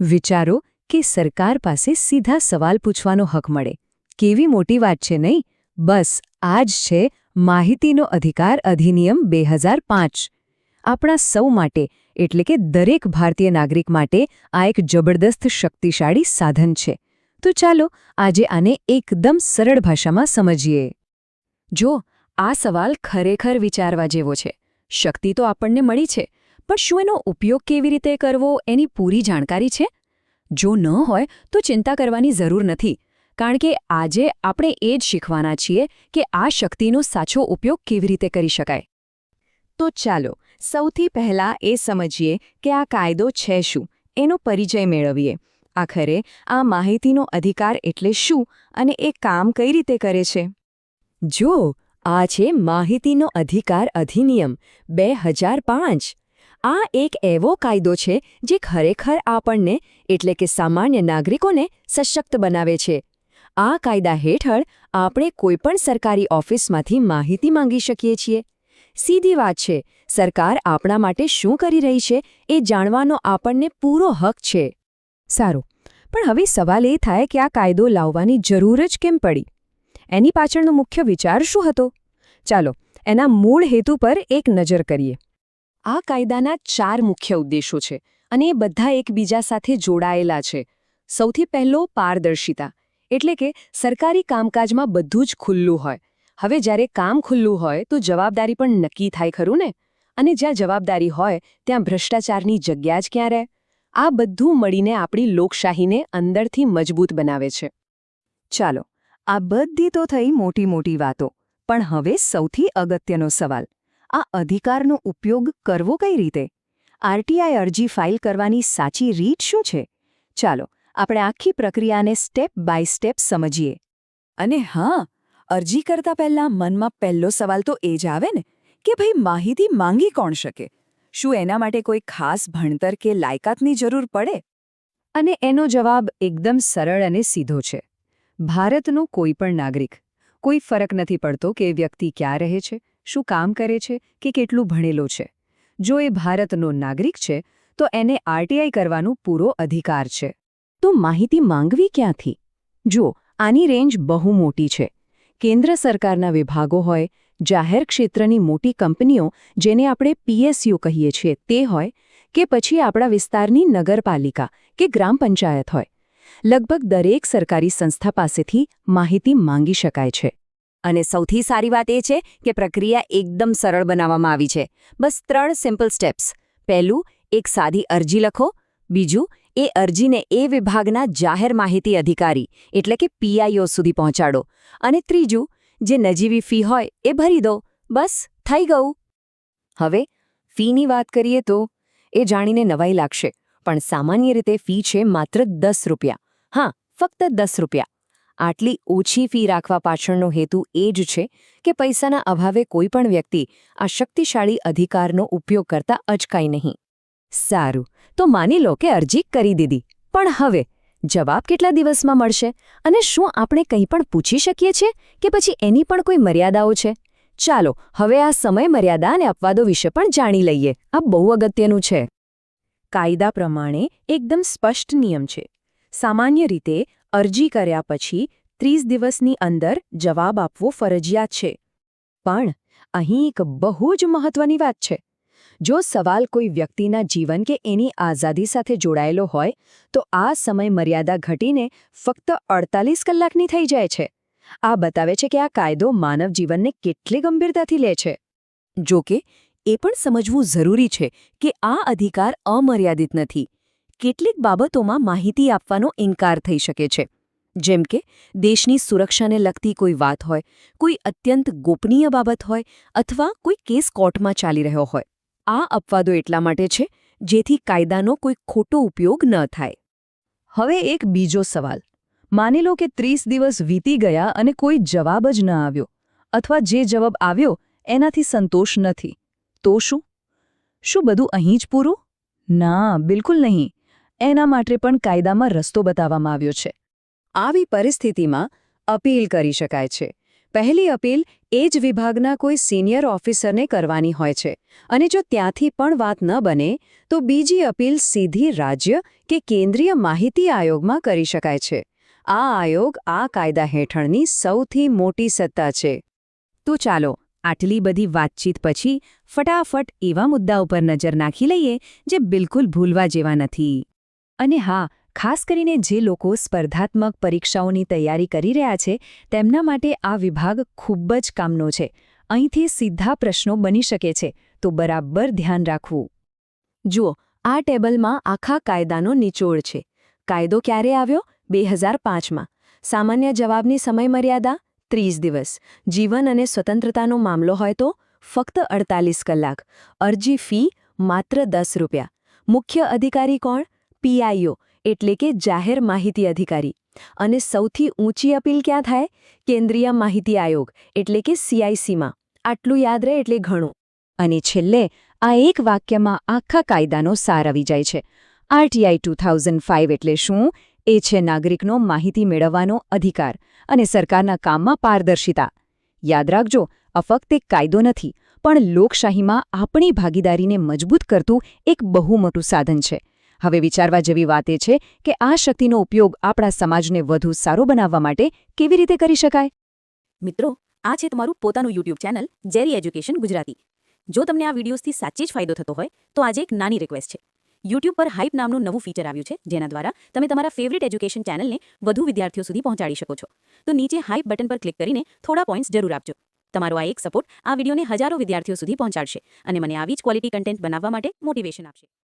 વિચારો કે સરકાર પાસે સીધા સવાલ પૂછવાનો હક મળે. કેવી મોટી વાત છે નહીં? બસ આ જ છે માહિતીનો અધિકાર અધિનિયમ 2005. આપણા સૌ માટે એટલે કે દરેક ભારતીય નાગરિક માટે આ એક જબરદસ્ત શક્તિશાળી સાધન છે. તો ચાલો આજે આને એકદમ સરળ ભાષામાં સમજીએ. જો આ સવાલ ખરેખર વિચારવા જેવો છે. શક્તિ તો આપણને મળી છે, પણ શું એનો ઉપયોગ કેવી રીતે કરવો એની પૂરી જાણકારી છે? જો ન હોય તો ચિંતા કરવાની જરૂર નથી, કારણ કે આજે આપણે એ જ શીખવાના છીએ કે આ શક્તિનો સાચો ઉપયોગ કેવી રીતે કરી શકાય. તો ચાલો સૌથી પહેલાં એ સમજીએ કે આ કાયદો છે શું, એનો પરિચય મેળવીએ. આખરે આ માહિતીનો અધિકાર એટલે શું અને એ કામ કઈ રીતે કરે છે? જો આ છે માહિતીનો અધિકાર અધિનિયમ 2005. આ એક એવો કાયદો છે જે ખરેખર આપણને એટલે કે સામાન્ય નાગરિકોને સશક્ત બનાવે છે. આ કાયદા હેઠળ આપણે કોઈપણ સરકારી ઓફિસમાંથી માહિતી માંગી શકીએ છીએ. સીધી વાત છે, સરકાર આપણા માટે શું કરી રહી છે એ જાણવાનો આપણને પૂરો હક છે. સારું, પણ હવે સવાલ એ થાય કે આ કાયદો લાવવાની જરૂર જ કેમ પડી? એની પાછળનો મુખ્ય વિચાર શું હતો? ચાલો એના મૂળ હેતુ પર એક નજર કરીએ. આ કાયદાના 4 મુખ્ય ઉદ્દેશો છે અને એ બધા એકબીજા સાથે જોડાયેલા છે. સૌથી પહેલો પારદર્શિતા, એટલે કે સરકારી કામકાજમાં બધું જ ખુલ્લું હોય. હવે જ્યારે કામ ખુલ્લું હોય તો જવાબદારી પણ નક્કી થાય ખરું ને? અને જ્યાં જવાબદારી હોય ત્યાં ભ્રષ્ટાચારની જગ્યા જ ક્યાં રહે? આ બધું મળીને આપણી લોકશાહીને અંદરથી મજબૂત બનાવે છે. ચાલો, આ બધી તો થઈ મોટી મોટી વાતો, પણ હવે સૌથી અગત્યનો સવાલ, આ અધિકારનો ઉપયોગ કરવો કઈ રીતે? આરટીઆઈ અરજી ફાઇલ કરવાની સાચી રીત શું છે? ચાલો આપણે આખી પ્રક્રિયાને સ્ટેપ બાય સ્ટેપ સમજીએ. અને હા, અરજી કરતા પહેલા મનમાં પહેલો સવાલ તો એ જ આવે ને કે ભાઈ માહિતી માંગી કોણ શકે? શું એના માટે કોઈ ખાસ ભણતર કે લાયકાતની જરૂર પડે? અને એનો જવાબ એકદમ સરળ અને સીધો છે. ભારતનો કોઈ પણ નાગરિક. કોઈ ફરક નથી પડતો કે વ્યક્તિ ક્યાં રહે છે, શું કામ કરે છે કે કેટલું ભણેલો છે. જો એ ભારતનો નાગરિક છે તો એને આરટીઆઈ કરવાનો પૂરો અધિકાર છે. તો માહિતી માંગવી ક્યાંથી? જો આની રેન્જ બહુ મોટી છે. કેન્દ્ર સરકારના વિભાગો હોય, જાહેર ક્ષેત્રની મોટી કંપનીઓ જેને આપણે પીએસયુ કહીએ છીએ તે હોય, કે પછી આપણા વિસ્તારની નગરપાલિકા કે ગ્રામ પંચાયત હોય. લગભગ દરેક સરકારી સંસ્થા પાસેથી માહિતી માંગી શકાય છે. અને સૌથી સારી વાત એ છે કે પ્રક્રિયા એકદમ સરળ બનાવવામાં આવી છે. બસ 3 સિમ્પલ સ્ટેપ્સ. પહેલું, એક સાદી અરજી લખો. બીજું, એ અરજીને એ વિભાગના જાહેર માહિતી અધિકારી એટલે કે પીઆઈઓ સુધી પહોંચાડો. અને ત્રીજું, જે નજીવી ફી હોય એ ભરી દો. બસ થઈ ગયું. હવે ફીની વાત કરીએ તો એ જાણીને નવાઈ લાગશે, પણ સામાન્ય રીતે ફી છે માત્ર 10 રૂપિયા. હા, ફક્ત 10 રૂપિયા. આટલી ઓછી ફી રાખવા પાછળનો હેતુ એ જ છે કે પૈસાના અભાવે કોઈ પણ વ્યક્તિ આ શક્તિશાળી અધિકારનો ઉપયોગ કરતા અચકાય નહીં. સારું, તો માની લો કે અરજી કરી દીધી, પણ હવે જવાબ કેટલા દિવસમાં મળશે? અને શું આપણે કંઈ પણ પૂછી શકીએ છીએ કે પછી એની પણ કોઈ મર્યાદાઓ છે? ચાલો હવે આ સમય મર્યાદા અને અપવાદો વિશે પણ જાણી લઈએ. આ બહુ અગત્યનું છે. કાયદા પ્રમાણે એકદમ સ્પષ્ટ નિયમ છે. સામાન્ય રીતે અરજી કર્યા પછી 30 દિવસની અંદર જવાબ આપવો ફરજિયાત છે. પણ અહીં એક બહુ જ મહત્વની વાત છે. જો સવાલ કોઈ વ્યક્તિના જીવન કે એની આઝાદી સાથે જોડાયેલો હોય તો આ સમય મર્યાદા ઘટીને ફક્ત 48 કલાકની થઈ જાય છે. આ બતાવે છે કે આ કાયદો માનવ જીવનને કેટલી ગંભીરતાથી લે છે. જોકે એ પણ સમજવું જરૂરી છે કે આ અધિકાર અમર્યાદિત નથી. કેટલીક બાબતોમાં માહિતી આપવાનો ઇનકાર થઈ શકે છે. જેમ કે દેશની સુરક્ષાને લગતી કોઈ વાત હોય, કોઈ અત્યંત ગોપનીય બાબત હોય અથવા કોઈ કેસ કોર્ટમાં ચાલી રહ્યો હોય. આ અપવાદો એટલા માટે છે જેથી કાયદાનો કોઈ ખોટો ઉપયોગ ન થાય. હવે એક બીજો સવાલ. માની લો કે 30 દિવસ વીતી ગયા અને કોઈ જવાબ જ ન આવ્યો, અથવા જે જવાબ આવ્યો એનાથી સંતોષ નથી. તો શું? શું બધું અહીં જ પૂરું? ના, બિલકુલ નહીં. એના માટે પણ કાયદામાં રસ્તો બતાવવામાં આવ્યો છે. આવી પરિસ્થિતિમાં અપીલ કરી શકાય છે. પહેલી અપીલ એ જ વિભાગના કોઈ સિનિયર ઓફિસરને કરવાની હોય છે અને જો ત્યાંથી પણ વાત ન બને તો બીજી અપીલ સીધી રાજ્ય કે કેન્દ્રીય માહિતી આયોગમાં કરી શકાય છે. આ આયોગ આ કાયદા હેઠળની સૌથી મોટી સત્તા છે. તો ચાલો આટલી બધી વાતચીત પછી ફટાફટ એવા મુદ્દા ઉપર નજર નાખી લઈએ જે બિલકુલ ભૂલવા જેવા નથી. અને હા, ખાસ કરીને જે લોકો સ્પર્ધાત્મક પરીક્ષાઓની તૈયારી કરી રહ્યા છે તેમના માટે આ વિભાગ ખૂબ જ કામનો છે. અહીંથી સીધા પ્રશ્નો બની શકે છે, તો બરાબર ધ્યાન રાખવું. જુઓ, આ ટેબલમાં આખા કાયદાનો નિચોડ છે. કાયદો ક્યારે આવ્યો? 2005માં. સામાન્ય જવાબની સમયમર્યાદા 30 દિવસ. જીવન અને સ્વતંત્રતાનો મામલો હોય તો ફક્ત 48 કલાક. અરજી ફી માત્ર ₹10. મુખ્ય અધિકારી કોણ? PIO એટલે કે જાહેર માહિતી અધિકારી. અને સૌથી ઊંચી અપીલ ક્યાં થાય? કેન્દ્રીય માહિતી આયોગ એટલે કે CICમાં. આટલું યાદ રહે એટલે ઘણું. અને છેલ્લે આ એક વાક્યમાં આખા કાયદાનો સાર આવી જાય છે. RTI 2005 એટલે શું? એ છે નાગરિકનો માહિતી મેળવવાનો અધિકાર અને સરકારના કામમાં પારદર્શિતા. યાદ રાખજો, આ ફક્ત એક કાયદો નથી, પણ લોકશાહીમાં આપણી ભાગીદારીને મજબૂત કરતું એક બહુ મોટું સાધન છે. હવે વિચારવા જેવી વાત એ છે કે આ શક્તિનો ઉપયોગ આપણા સમાજને વધુ સારો બનાવવા માટે કેવી રીતે કરી શકાય? મિત્રો, આ છે તમારું પોતાનું YouTube ચેનલ જેરી એજ્યુકેશન ગુજરાતી. જો તમને આ વિડીયોઝથી સાચે જ ફાયદો થતો હોય તો આજે એક નાની રિક્વેસ્ટ છે. YouTube પર હાઇપ નામનું નવું ફીચર આવ્યું છે, જેના દ્વારા તમે તમારા ફેવરિટ એજ્યુકેશન ચેનલને વધુ વિદ્યાર્થીઓ સુધી પહોંચાડી શકો છો. તો નીચે હાઇપ બટન પર ક્લિક કરીને થોડા પોઈન્ટ્સ જરૂર આપજો. તમારો આ એક સપોર્ટ આ વિડીયોને હજારો વિદ્યાર્થીઓ સુધી પહોંચાડશે અને મને આવી જ ક્વોલિટી કન્ટેન્ટ બનાવવા માટે મોટિવેશન આપશે.